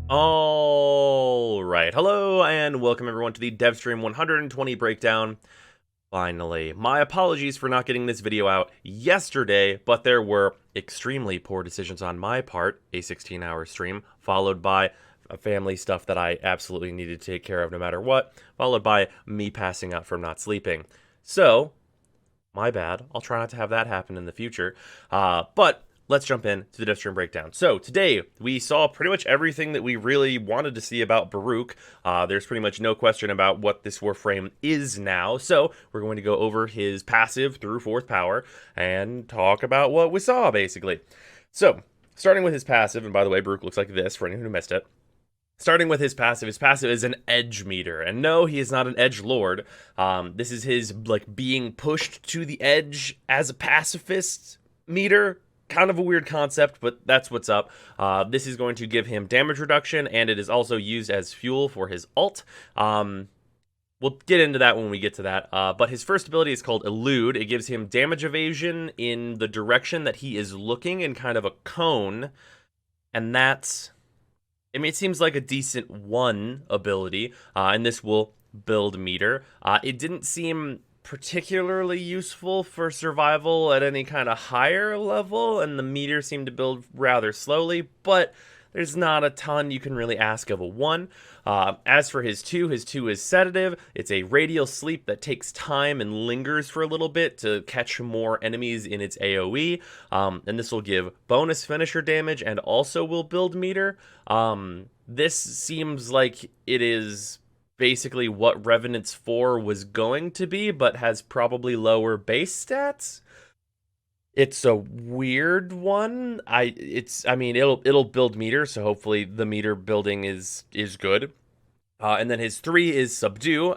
Alright, hello and welcome everyone to the Devstream 120 breakdown. Finally, my apologies for not getting this video out yesterday, but there were extremely poor decisions on my part, a 16-hour stream, followed by family stuff that I absolutely needed to take care of no matter what, followed by me passing out from not sleeping. So, my bad. I'll try not to have that happen in the future. But let's jump in to the Devstream breakdown. So today we saw pretty much everything that we really wanted to see about Baruuk. There's pretty much no question about what this Warframe is now. So we're going to go over his passive through 4th power and talk about what we saw, basically. So starting with his passive, and by the way, Baruuk looks like this for anyone who missed it. Starting with his passive is an edge meter, and no, he is not an edge lord. This is his, like, being pushed to the edge as a pacifist meter. Kind of a weird concept, but that's what's up. This is going to give him damage reduction, and it is also used as fuel for his ult. We'll get into that when we get to that, but his first ability is called Elude. It gives him damage evasion in the direction that he is looking in kind of a cone, and that's... I mean, it seems like a decent one ability, and this will build meter. It didn't seem particularly useful for survival at any kind of higher level, and the meter seemed to build rather slowly, but there's not a ton you can really ask of a 1. As for his 2 is Sedative. It's a radial sleep that takes time and lingers for a little bit to catch more enemies in its AoE, and this will give bonus finisher damage and also will build meter. This seems like it is basically what Revenant's 4 was going to be, but has probably lower base stats. It's a weird one. I mean, it'll build meter, so hopefully the meter building is good. And then his 3 is Subdue.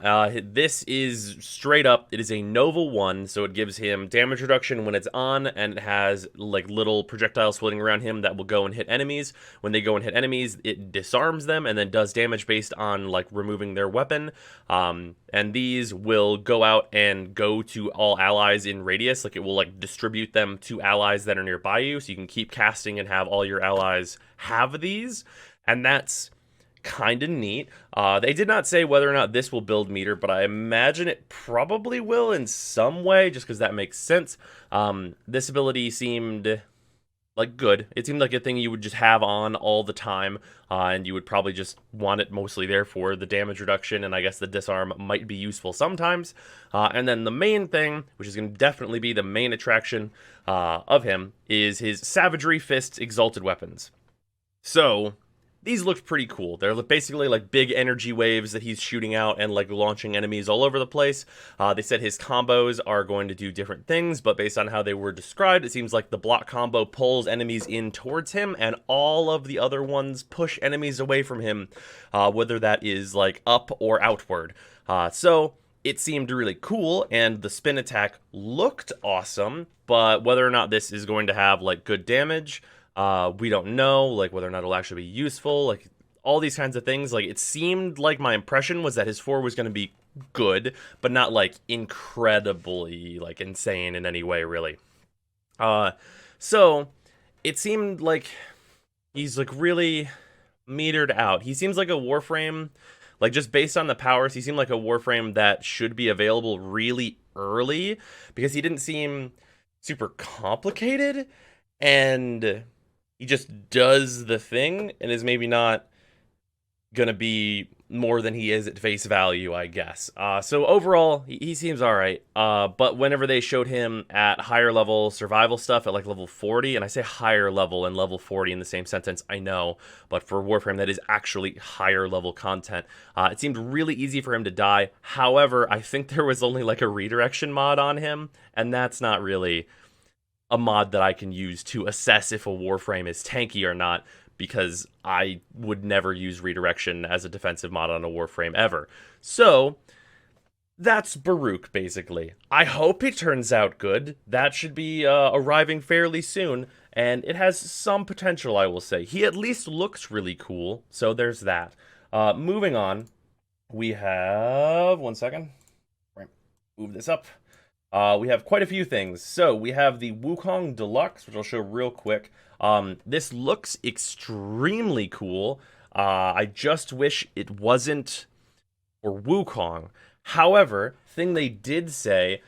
This is straight up, it is a Nova 1, so it gives him damage reduction when it's on, and it has like little projectiles floating around him that will go and hit enemies. When they go and hit enemies, it disarms them and then does damage based on like removing their weapon. And these will go out and go to all allies in radius. Like, it will like distribute them to allies that are nearby you, so you can keep casting and have all your allies have these. And that's kind of neat. They did not say whether or not this will build meter, but I imagine it probably will in some way, just because that makes sense. This ability seemed like good. It seemed like a thing you would just have on all the time, and you would probably just want it mostly there for the damage reduction, and I guess the disarm might be useful sometimes. And then the main thing, which is going to definitely be the main attraction of him, is his Savagery Fists Exalted Weapons. So these look pretty cool. They're basically like big energy waves that he's shooting out and like launching enemies all over the place. They said his combos are going to do different things, but based on how they were described, it seems like the block combo pulls enemies in towards him, and all of the other ones push enemies away from him, whether that is like up or outward. So it seemed really cool, and the spin attack looked awesome, but whether or not this is going to have like good damage, we don't know, like whether or not it'll actually be useful, like all these kinds of things. Like, it seemed like my impression was that his 4 was going to be good, but not like incredibly like insane in any way, really. So it seemed like he's like really metered out. He seems like a Warframe, like just based on the powers, he seemed like a Warframe that should be available really early, because he didn't seem super complicated, and he just does the thing and is maybe not gonna be more than he is at face value, I guess. So overall, he seems alright. But whenever they showed him at higher level survival stuff at like level 40, and I say higher level and level 40 in the same sentence, I know, but for Warframe that is actually higher level content, it seemed really easy for him to die. However, I think there was only like a redirection mod on him, and that's not really a mod that I can use to assess if a Warframe is tanky or not, because I would never use redirection as a defensive mod on a Warframe ever. So that's Baruuk, basically. I hope it turns out good. That should be arriving fairly soon, and it has some potential, I will say. He at least looks really cool, so there's that. Moving on, we have... one second. Right, move this up. We have quite a few things. So we have the Wukong Deluxe, which I'll show real quick. This looks extremely cool. I just wish it wasn't for Wukong. However, thing they did say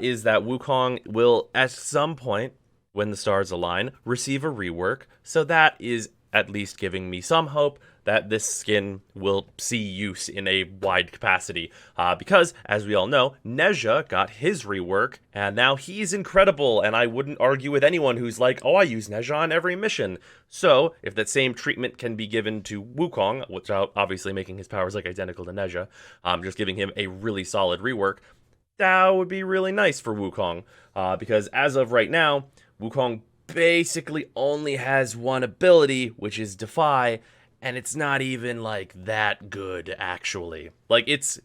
is that Wukong will, at some point, when the stars align, receive a rework. So that is at least giving me some hope that this skin will see use in a wide capacity. Because, as we all know, Nezha got his rework, and now he's incredible, and I wouldn't argue with anyone who's like, oh, I use Nezha on every mission. So, if that same treatment can be given to Wukong, without obviously making his powers like identical to Nezha, just giving him a really solid rework, that would be really nice for Wukong. Because as of right now, Wukong basically only has one ability, which is Defy, and it's not even, like, that good, actually. Like, it's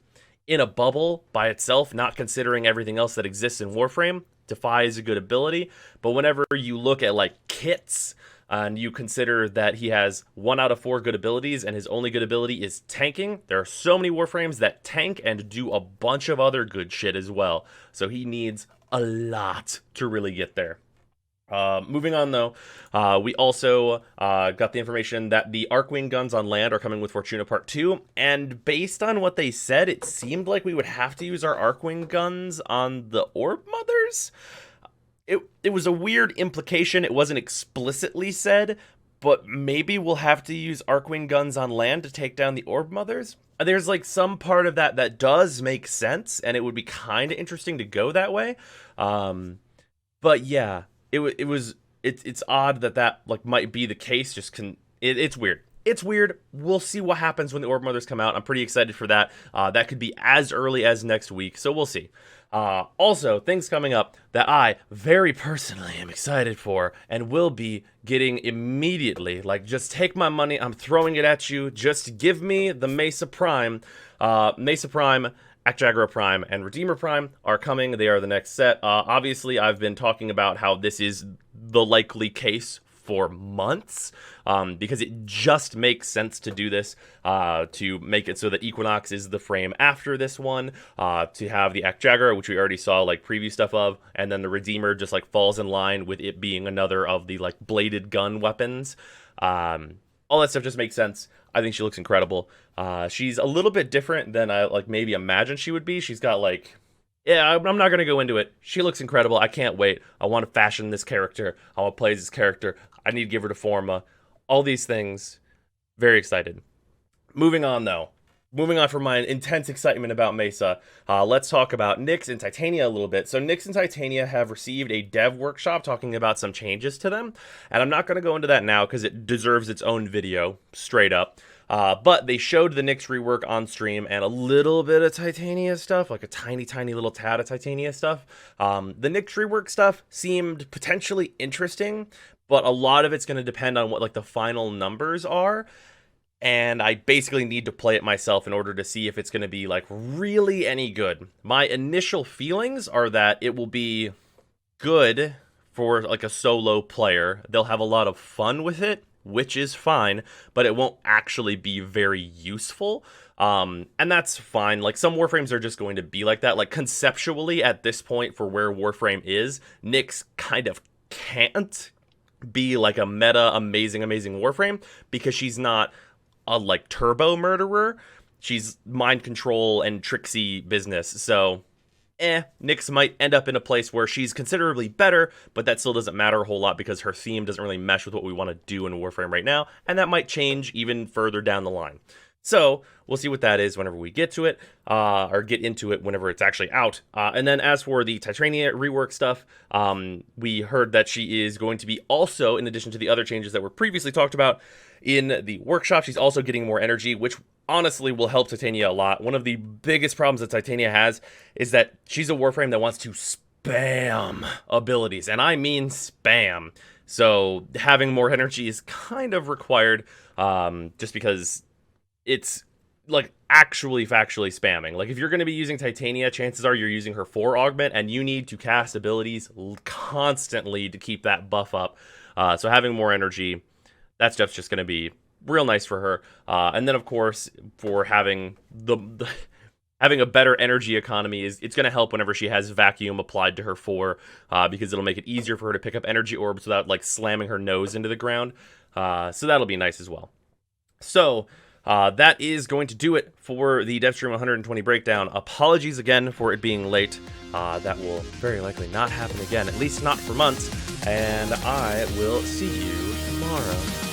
in a bubble by itself, not considering everything else that exists in Warframe. Defy is a good ability, but whenever you look at, like, kits, and you consider that he has 1 out of 4 good abilities, and his only good ability is tanking, there are so many Warframes that tank and do a bunch of other good shit as well. So he needs a lot to really get there. Moving on, though, we also got the information that the Arcwing guns on land are coming with Fortuna Part 2, and based on what they said, it seemed like we would have to use our Arcwing guns on the Orb Mothers. It was a weird implication. It wasn't explicitly said, but maybe we'll have to use Arcwing guns on land to take down the Orb Mothers. There's, like, some part of that does make sense, and it would be kind of interesting to go that way. But yeah. It's odd that like might be the case. It's weird. It's weird. We'll see what happens when the Orb Mothers come out. I'm pretty excited for that. That could be as early as next week, so we'll see. Also, things coming up that I very personally am excited for and will be getting immediately. Like, just take my money. I'm throwing it at you. Just give me the MESA Prime. MESA Prime, Actjagera Prime, and Redeemer Prime are coming. They are the next set. Obviously, I've been talking about how this is the likely case for months, because it just makes sense to do this, to make it so that Equinox is the frame after this one, to have the Actjagera, which we already saw, like, preview stuff of, and then the Redeemer just, like, falls in line with it being another of the, like, bladed gun weapons. All that stuff just makes sense. I think she looks incredible. She's a little bit different than I maybe imagined she would be. She's got yeah, I'm not going to go into it. She looks incredible. I can't wait. I want to fashion this character. I want to play this character. I need to give her to Forma. All these things. Very excited. Moving on, though. Moving on from my intense excitement about MESA, let's talk about Nyx and Titania a little bit. So Nyx and Titania have received a dev workshop talking about some changes to them, and I'm not going to go into that now because it deserves its own video, straight up. But they showed the Nyx rework on stream and a little bit of Titania stuff, like a tiny, tiny little tad of Titania stuff. The Nyx rework stuff seemed potentially interesting, but a lot of it's going to depend on what, like, the final numbers are. And I basically need to play it myself in order to see if it's going to be, like, really any good. My initial feelings are that it will be good for, like, a solo player. They'll have a lot of fun with it, which is fine, but it won't actually be very useful. And that's fine. Like, some Warframes are just going to be like that. Like, conceptually, at this point, for where Warframe is, Nyx kind of can't be, like, a meta, amazing Warframe, because she's not a, like, turbo murderer. She's mind control and tricksy business. So, Nyx might end up in a place where she's considerably better, but that still doesn't matter a whole lot because her theme doesn't really mesh with what we want to do in Warframe right now, and that might change even further down the line. So, we'll see what that is whenever we get to it, or get into it whenever it's actually out. And then as for the Titania rework stuff, we heard that she is going to be also, in addition to the other changes that were previously talked about in the workshop, she's also getting more energy, which honestly will help Titania a lot. One of the biggest problems that Titania has is that she's a Warframe that wants to spam abilities, and I mean spam. So having more energy is kind of required, just because it's, like, actually factually spamming. Like, if you're going to be using Titania, chances are you're using her 4 augment, and you need to cast abilities constantly to keep that buff up. So having more energy, that stuff's just going to be real nice for her. And then, of course, for having having a better energy economy, it's going to help whenever she has vacuum applied to her 4, because it'll make it easier for her to pick up energy orbs without, like, slamming her nose into the ground. So that'll be nice as well. So that is going to do it for the Devstream 120 breakdown. Apologies again for it being late. That will very likely not happen again, at least not for months. And I will see you tomorrow.